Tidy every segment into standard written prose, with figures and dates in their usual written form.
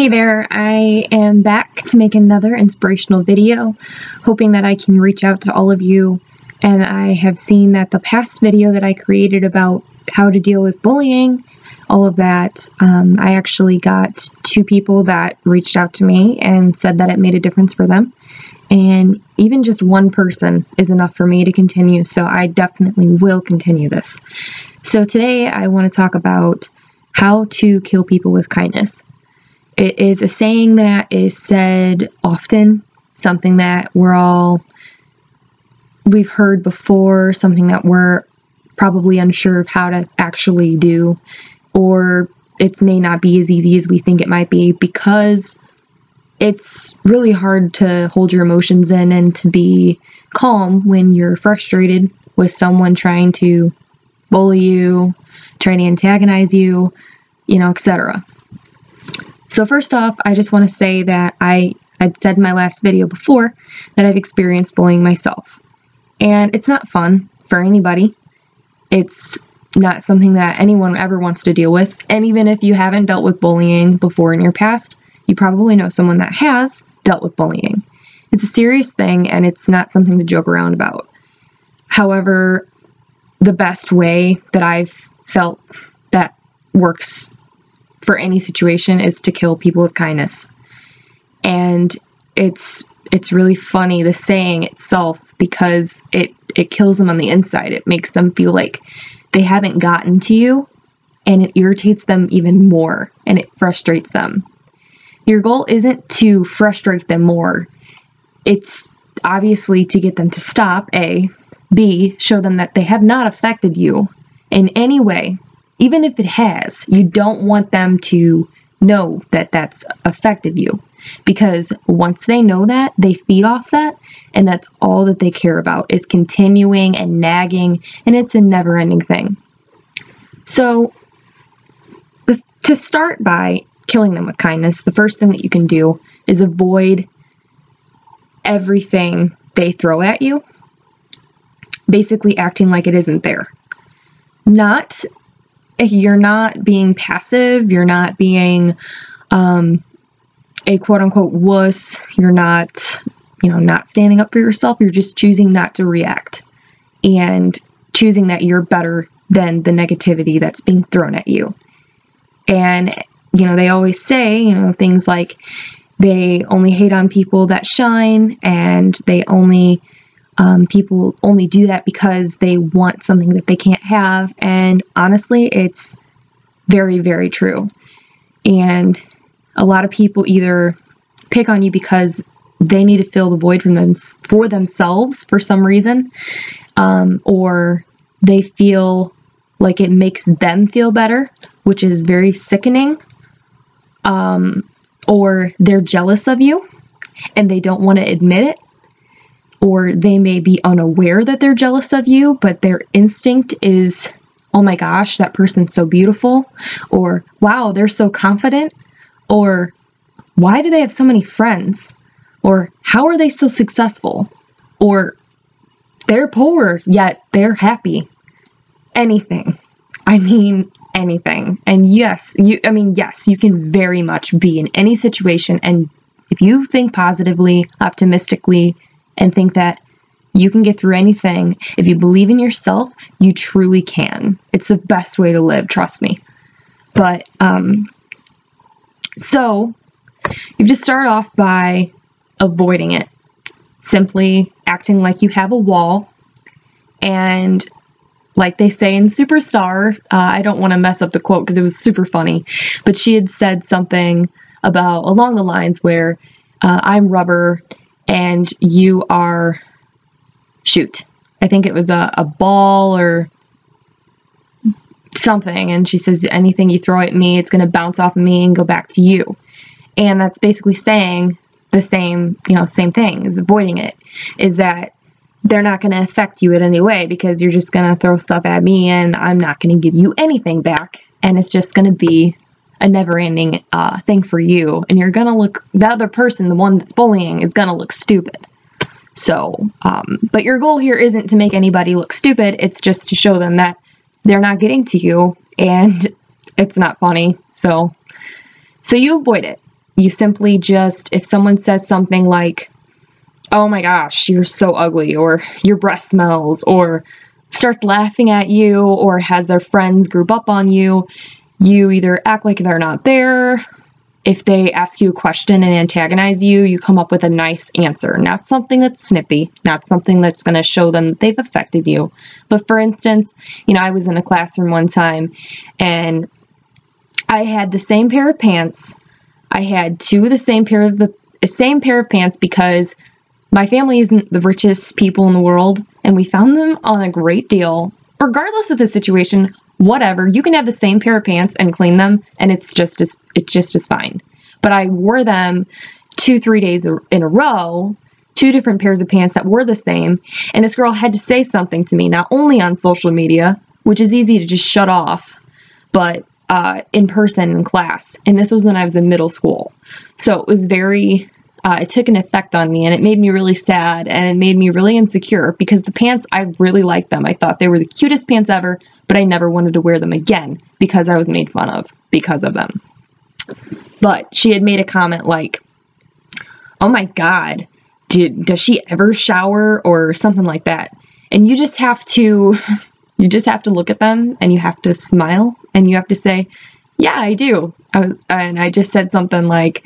Hey there, I am back to make another inspirational video, hoping that I can reach out to all of you. And I have seen that the past video that I created about how to deal with bullying, all of that, I actually got 2 people that reached out to me and said that it made a difference for them. And even just one person is enough for me to continue, so I definitely will continue this. So today I want to talk about how to kill people with kindness. It is a saying that is said often, something that we've heard before, something that we're probably unsure of how to actually do, or it may not be as easy as we think it might be because it's really hard to hold your emotions in and to be calm when you're frustrated with someone trying to bully you, trying to antagonize you, etc. So first off, I just want to say that I'd said in my last video before that I've experienced bullying myself. And it's not fun for anybody. It's not something that anyone ever wants to deal with. And even if you haven't dealt with bullying before in your past, you probably know someone that has dealt with bullying. It's a serious thing and it's not something to joke around about. However, the best way that I've felt that works for any situation is to kill people with kindness. And it's really funny, the saying itself, because it kills them on the inside. It makes them feel like they haven't gotten to you, and it irritates them even more, and it frustrates them. Your goal isn't to frustrate them more. It's obviously to get them to stop, A. B, show them that they have not affected you in any way. Even if it has, you don't want them to know that that's affected you, because once they know that, they feed off that, and that's all that they care about is continuing and nagging, and it's a never-ending thing. So to start by killing them with kindness, the first thing that you can do is avoid everything they throw at you, basically acting like it isn't there. You're not being passive, you're not being a quote-unquote wuss, you're not, not standing up for yourself, you're just choosing not to react and choosing that you're better than the negativity that's being thrown at you. And, they always say, things like they only hate on people that shine, and people only do that because they want something that they can't have. And honestly, it's very, very true. And a lot of people either pick on you because they need to fill the void for themselves for some reason, or they feel like it makes them feel better, which is very sickening, or they're jealous of you and they don't want to admit it. Or they may be unaware that they're jealous of you, but their instinct is, oh my gosh, that person's so beautiful. Or, wow, they're so confident. Or, why do they have so many friends? Or, how are they so successful? Or, they're poor, yet they're happy. Anything. I mean, anything. And yes, you can very much be in any situation. And if you think positively, optimistically, and think that you can get through anything, if you believe in yourself, you truly can. It's the best way to live, trust me. But, so, you just start off by avoiding it. Simply acting like you have a wall. And like they say in Superstar, I don't want to mess up the quote because it was super funny, but she had said something along the lines where I'm rubber and you are, shoot, I think it was a ball or something, and she says, anything you throw at me, it's going to bounce off of me and go back to you. And that's basically saying the same thing, is avoiding it, is that they're not going to affect you in any way because you're just going to throw stuff at me and I'm not going to give you anything back, and it's just going to be a never-ending thing for you, and you're gonna look, the other person, the one that's bullying, is gonna look stupid. So, but your goal here isn't to make anybody look stupid, it's just to show them that they're not getting to you, and it's not funny. So you avoid it. you simply just, if someone says something like, oh my gosh, you're so ugly, or your breath smells, or starts laughing at you, or has their friends group up on you, you either act like they're not there. If they ask you a question and antagonize you, you come up with a nice answer. Not something that's snippy, not something that's going to show them that they've affected you. But for instance, I was in a classroom one time and I had the same pair of pants. I had two of the same pair of pants because my family isn't the richest people in the world, and we found them on a great deal. Regardless of the situation, whatever, you can have the same pair of pants and clean them, and it's just as fine. But I wore them 2-3 days in a row, two different pairs of pants that were the same, and this girl had to say something to me, not only on social media, which is easy to just shut off, but in person in class. And this was when I was in middle school. So it was it took an effect on me, and it made me really sad, and it made me really insecure because the pants, I really liked them. I thought they were the cutest pants ever, but I never wanted to wear them again because I was made fun of because of them. But she had made a comment like, oh my God, does she ever shower, or something like that? And you just have to look at them, and you have to smile, and you have to say, yeah, I do. And I just said something like,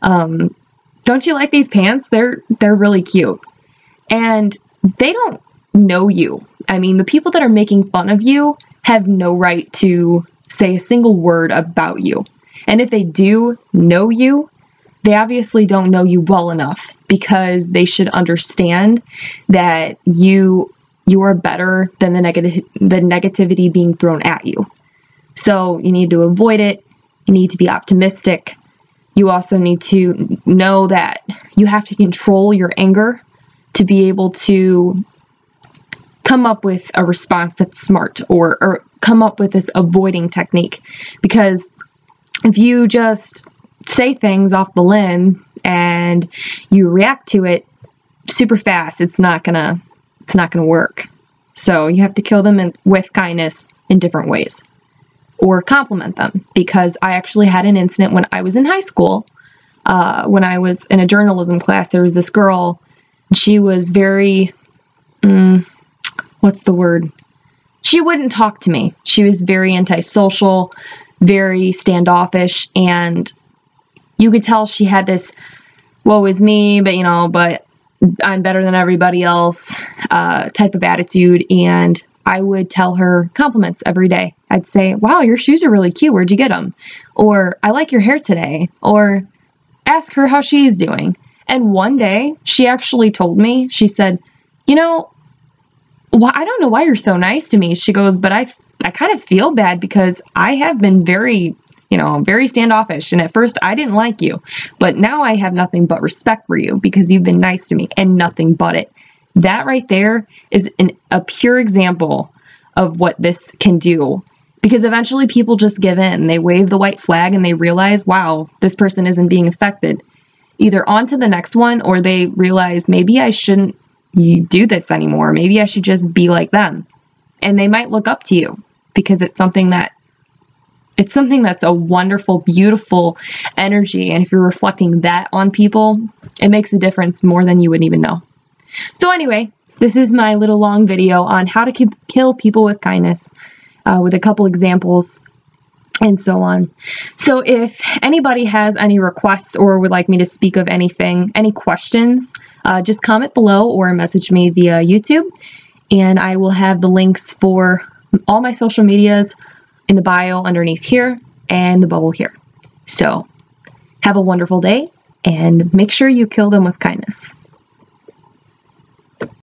don't you like these pants? They're really cute. And they don't know you. I mean, the people that are making fun of you have no right to say a single word about you. And if they do know you, they obviously don't know you well enough, because they should understand that you are better than the negativity being thrown at you. So you need to avoid it. You need to be optimistic. You also need to know that you have to control your anger to be able to come up with a response that's smart, or come up with this avoiding technique. Because if you just say things off the limb and you react to it super fast, it's not gonna work. So you have to kill them with kindness in different ways. Or compliment them, because I actually had an incident when I was in high school. When I was in a journalism class, there was this girl. She was very, what's the word? She wouldn't talk to me. She was very antisocial, very standoffish, and you could tell she had this, woe is me, but I'm better than everybody else type of attitude. And I would tell her compliments every day. I'd say, wow, your shoes are really cute. Where'd you get them? Or I like your hair today. Or ask her how she's doing. And one day she actually told me, she said, I don't know why you're so nice to me. She goes, but I kind of feel bad because I have been very standoffish. And at first I didn't like you, but now I have nothing but respect for you because you've been nice to me, and nothing but it. That right there is a pure example of what this can do, because eventually people just give in. They wave the white flag and they realize, wow, this person isn't being affected. Either on to the next one, or they realize maybe I shouldn't do this anymore. Maybe I should just be like them. And they might look up to you because it's something that's a wonderful, beautiful energy. And if you're reflecting that on people, it makes a difference more than you would even know. So anyway, this is my little long video on how to kill people with kindness, with a couple examples and so on. So if anybody has any requests or would like me to speak of anything, any questions, just comment below or message me via YouTube, and I will have the links for all my social medias in the bio underneath here and the bubble here. So have a wonderful day, and make sure you kill them with kindness.